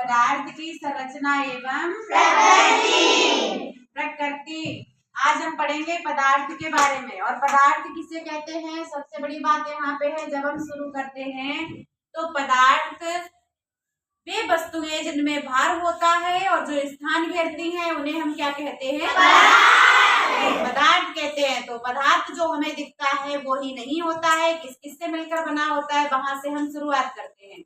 पदार्थ की संरचना एवं प्रकृति। आज हम पढ़ेंगे पदार्थ के बारे में। और पदार्थ किसे कहते हैं, सबसे बड़ी बात यहाँ पे है, जब हम शुरू करते हैं तो पदार्थ वे वस्तुएं जिनमें भार होता है और जो स्थान घेरती हैं उन्हें हम क्या कहते हैं, पदार्थ कहते हैं। तो पदार्थ जो हमें दिखता है वो ही नहीं होता है, किस किस से मिलकर बना होता है, वहां से हम शुरुआत करते हैं।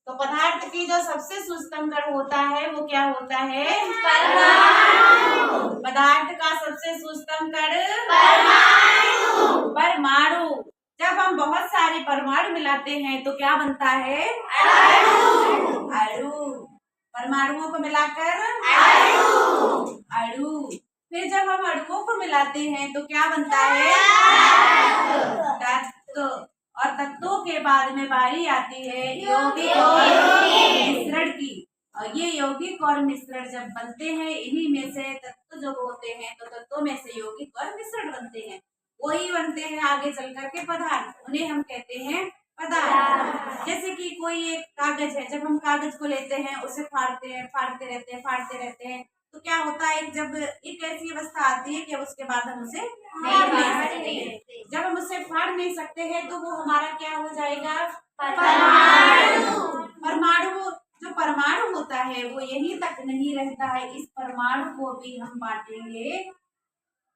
तो पदार्थ की जो सबसे सूक्ष्म कण होता है वो क्या होता है, परमाणु। पदार्थ का सबसे सूक्ष्म कण परमाणु। जब हम बहुत सारे परमाणु मिलाते हैं तो क्या बनता है, अणु। परमाणुओं को मिलाकर अणु। फिर जब हम अणुओं को मिलाते हैं तो क्या बनता है, तत्व। और तत्वों के बाद में बारी आती है यौगिक और मिश्रण की। और ये यौगिक और मिश्रण जब बनते हैं, इन्हीं में से तत्व जो होते हैं, तो तत्वों में से यौगिक और मिश्रण बनते हैं, वही बनते हैं आगे चल करके पदार्थ। उन्हें हम कहते हैं पदार्थ। जैसे कि कोई एक कागज है, जब हम कागज को लेते हैं उसे फाड़ते रहते हैं तो क्या होता है, जब एक ऐसी अवस्था आती है कि अब उसके बाद हम उसे फाड़ नहीं सकते हैं। जब हम उसे फाड़ नहीं सकते हैं तो वो हमारा क्या हो जाएगा, परमाणु। जो परमाणु होता है वो यहीं तक नहीं रहता है, इस परमाणु को भी हम बांटेंगे।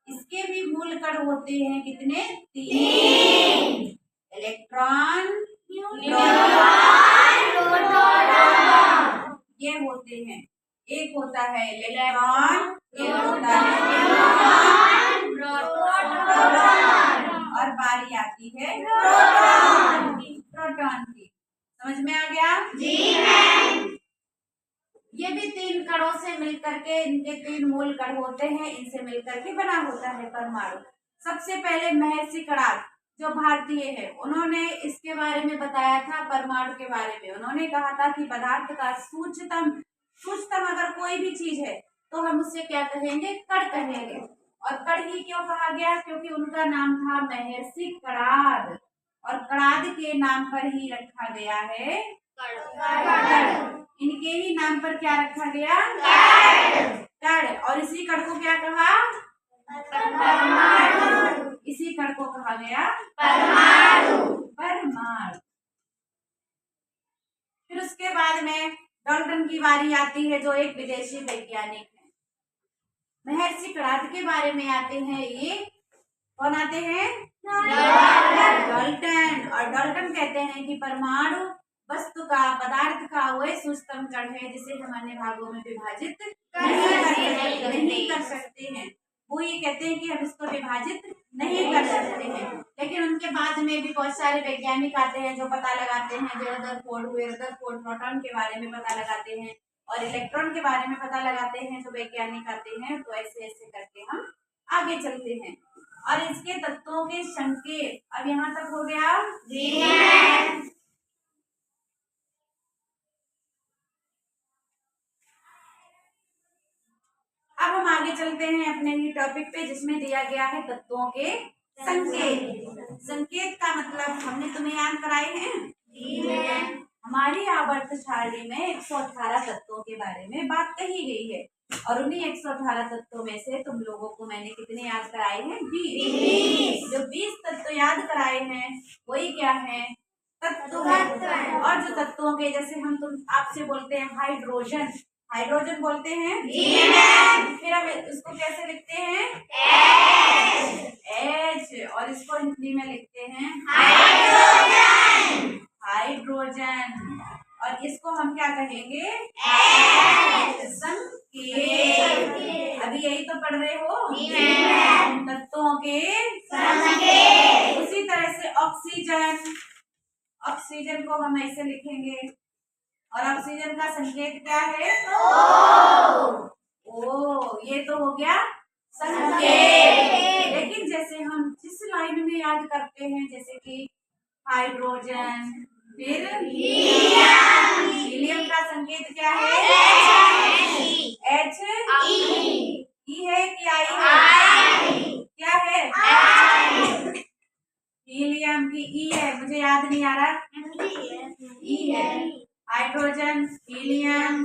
इसके भी मूल कण होते हैं कितने, 3। इलेक्ट्रॉन, ये होते हैं। एक होता है इलेक्ट्रॉन, एक होता है प्रोटॉन, और बारी आती है प्रोटॉन की। समझ में आ गया जी मैम। ये भी 3 कणों से मिलकर के, इनके 3 मूल कण होते हैं, इनसे मिलकर के बना होता है परमाणु। सबसे पहले महर्षि कणाद जो भारतीय है, उन्होंने इसके बारे में बताया था, परमाणु के बारे में। उन्होंने कहा था कि पदार्थ का सूक्ष्मतम अगर कोई भी चीज है तो हम उससे क्या कहेंगे, कण कहेंगे। और कण ही क्यों कहा गया, क्योंकि उनका नाम था महर्षि कणाद, और कणाद के नाम पर ही रखा गया है कण। इनके ही नाम पर क्या रखा गया, कण। और इसी कण को क्या कहा, परमाणु। इसी कण को कहा गया परमाणु। फिर उसके बाद में डाल्टन की बारी आती है, जो एक विदेशी वैज्ञानिक है। महर्षि कणाद के बारे में आते हैं, ये कौन आते हैं, डाल्टन। और डाल्टन कहते हैं कि परमाणु वस्तु का, पदार्थ का वह सूक्ष्म कण है जिसे हम अन्य भागों में विभाजित नहीं कर सकते हैं। वो ये कहते हैं कि हम इसको विभाजित नहीं कर सकते हैं। लेकिन उनके बाद में भी बहुत सारे वैज्ञानिक आते हैं जो पता लगाते हैं, जो रदरफोर्ड हुए, रदरफोर्ड प्रोटॉन के बारे में पता लगाते हैं और इलेक्ट्रॉन के बारे में पता लगाते हैं, जो वैज्ञानिक आते हैं। तो ऐसे ऐसे करके हम आगे चलते हैं। और इसके तत्वों के संकेत अब यहाँ तक हो गया जी। अब हम आगे चलते हैं अपने ही टॉपिक पे, जिसमें दिया गया है तत्वों के संकेत। संकेत का मतलब हमने तुम्हें याद कराए हैं। हमारी आवर्त सारणी में 118 तत्वों के बारे में बात कही गई है, और उन्हीं 118 तत्वों में से तुम लोगों को मैंने कितने याद कराए हैं, 20। जो 20 तत्व याद कराए हैं वही क्या है, तत्व है। और जो तत्वों के, जैसे हम तुम आपसे बोलते हैं हाइड्रोजन, हाइड्रोजन बोलते हैं, फिर हम उसको कैसे लिखते हैं, H। और इसको हिंदी में लिखते हैं हाइड्रोजन। और इसको हम क्या कहेंगे, संकेत। अभी यही तो पढ़ रहे हो, तत्वों के संकेत। उसी तरह से ऑक्सीजन, ऑक्सीजन को हम ऐसे लिखेंगे, और ऑक्सीजन का संकेत क्या है, O। ये तो हो गया संकेत। लेकिन जैसे हम जिस लाइन में याद करते हैं, जैसे कि हाइड्रोजन, फिर हीलियम का संकेत क्या है, H। ई है कि आई है, क्या है, हीलियम की ई है, मुझे याद नहीं आ रहा, ई है। हाइड्रोजन, हीलियम,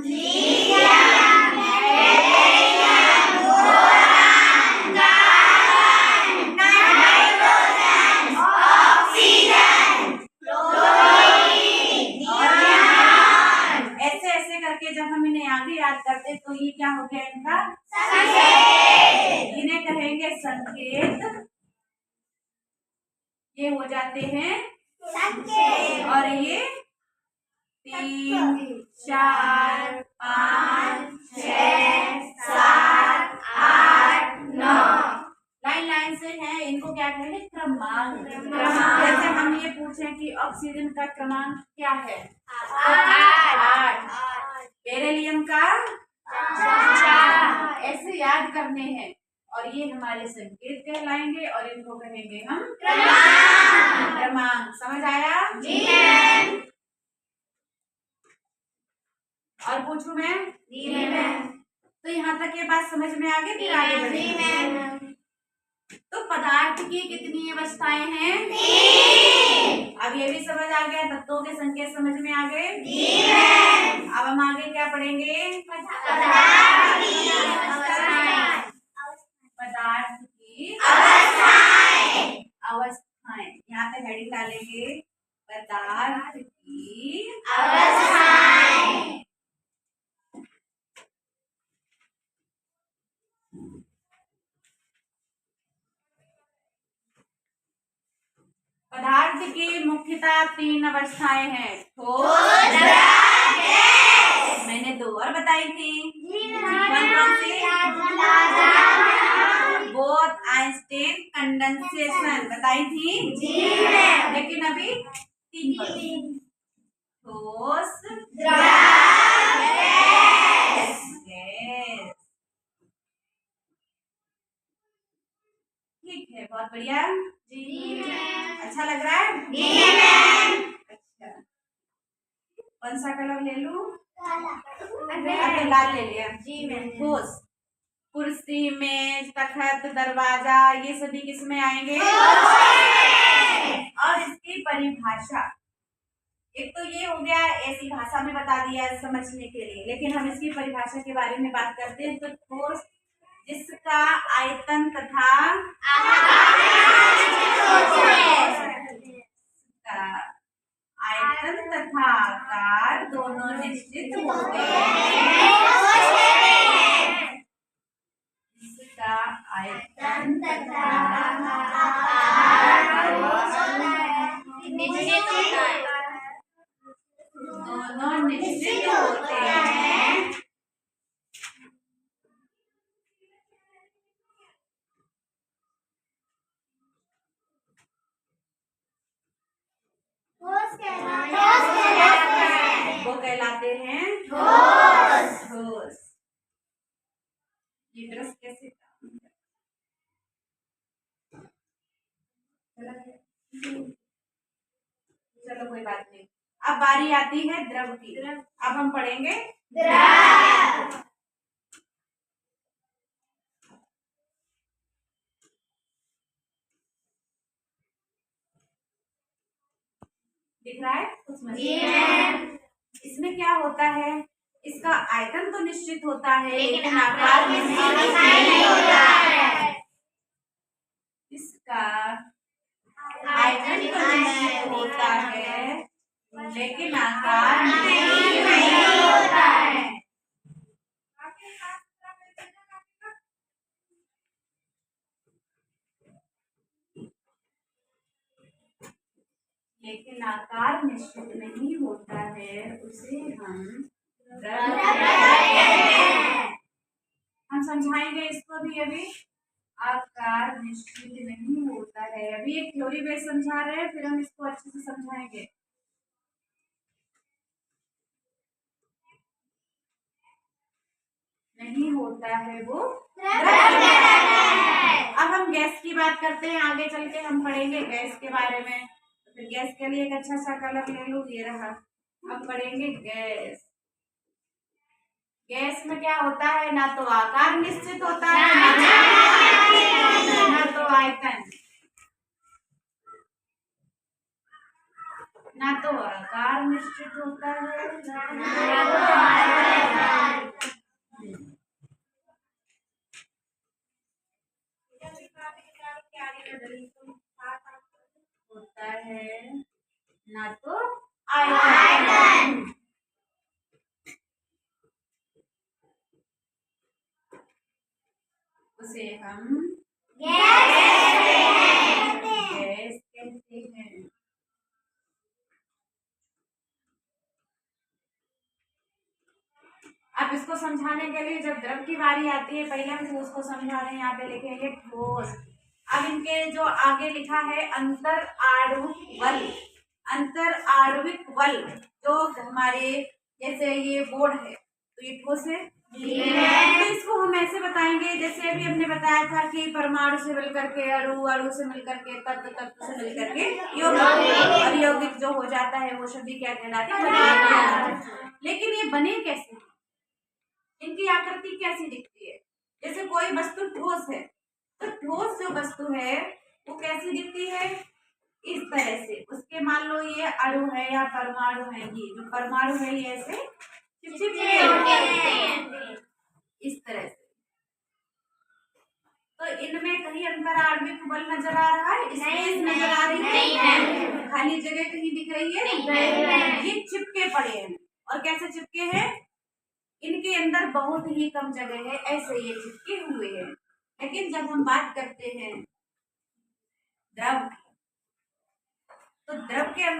ऐसे ऐसे करके जब हम इन्हें आगे याद करते तो ये क्या हो गया इनका संकेत। इन्हें कहेंगे संकेत। ये हो जाते हैं संकेत। और ये 3, 4, 5, 6, 7, 8, 9 लाइन लाइन से हैं। इनको क्या कहेंगे क्रमांक। जैसे हम ये पूछें कि ऑक्सीजन का क्रमांक क्या है 8, बेरिलियम का 4। ऐसे याद करने हैं और ये हमारे संकेत कहलाएंगे और इनको कहेंगे हम क्रमांक। समझ आया? जी मैम। और पूछूं मैं? जी मैम। तो यहाँ तक ये बात समझ में आ गई? फिर आगे बढ़ेंगे। तो पदार्थ की कितनी अवस्थाएं हैं? 3। अब ये भी समझ आ गया, तत्वों के संकेत समझ में आ गए? जी मैम। अब हम आगे क्या पढ़ेंगे? पदार्थ की अवस्थाएं। यहाँ पे हेडिंग डालेंगे पदार्थ की अवस्थाएं। पदार्थ की मुख्यतः 3 अवस्थाएं हैं, ठोस, द्रव, गैस। मैंने 2 और बताई थी। कौन सी? बोथ, आइंस्टीन, कंडेंसेशन बताई थी। लेकिन अभी 3 ठोस, द्रव, गैस। ठीक है, बहुत बढ़िया। जी अच्छा लग रहा है? अच्छा, कौन सा कलर ले लूं? लाल ले लिया। जी मैम। ठोस, कुर्सी, मेज, तखत, दरवाजा, ये सभी किस में आएंगे? और इसकी परिभाषा, एक तो ये हो गया ऐसी भाषा में बता दिया समझने के लिए, लेकिन हम इसकी परिभाषा के बारे में बात करते हैं। तो ठोस जिसका आयतन तथा आकार दोनों निश्चित होते हैं। इसका आयतन तथा आकार दोनों निश्चित होते हैं। वो कहलाते हैं ठोस। ये ब्रश कैसे चलो कोई बात नहीं। अब बारी आती है द्रव की। अब हम पढ़ेंगे द्रव। दिख रहा है कुछ? इसमें क्या होता है? इसका आयतन तो निश्चित होता है लेकिन आकार निश्चित नहीं होता है। इसका आयतन तो निश्चित होता है लेकिन आकार नहीं होता है। लेकिन आकार निश्चित नहीं होता है, उसे हम द्रव कहते हैं। हम समझाएंगे इसको भी। अभी आकार निश्चित नहीं होता है, अभी एक थ्योरी बेस समझा रहे हैं, फिर हम इसको अच्छे से समझाएंगे। नहीं होता है वो द्रव है। अब हम गैस की बात करते हैं, आगे चल के हम पढ़ेंगे गैस के बारे में। तो फिर गैस के लिए एक अच्छा सा कलर ले लूं, ये रहा। अब पढ़ेंगे गैस। गैस में क्या होता है? ना तो आकार निश्चित होता है ना तो आयतन। ना तो आकार निश्चित होता है ना तो अब इसको समझाने के लिए जब द्रव की बारी आती है, पहले हम ठोस को समझा रहे हैं। यहाँ पे लिखेंगे ठोस। अब इनके जो आगे लिखा है अंतर आणविक बल, अंतर आणविक बल जो हमारे जैसे ये बोर्ड है तो ये ठोस है। तो इसको हम ऐसे बताएंगे जैसे अभी हमने बताया था कि परमाणु से मिलकर के अणु, अणु से मिलकर के तत्व, तत्व से मिलकर के यौगिक, और यौगिक जो हो जाता है वो सभी क्या कहलाते हैं। लेकिन ये बने कैसे, इनकी आकृति कैसी दिखती है? जैसे कोई वस्तु ठोस है तो ठोस जो वस्तु है वो कैसी दिखती है? इस तरह से। उसके मान लो ये अणु है या परमाणु है, ये जो परमाणु है ये ऐसे चिपचिपे होते हैं इस तरह से। तो इनमें कहीं अंतर आणविक बल नजर आ रहा है? स्पेस नजर आ रही है? खाली जगह कहीं दिख रही है? ये चिपके पड़े हैं। और कैसे चिपके हैं? इनके अंदर बहुत ही कम जगह है, ऐसे ये चिपके हुए हैं। लेकिन जब हम बात करते हैं द्रव, तो द्रव के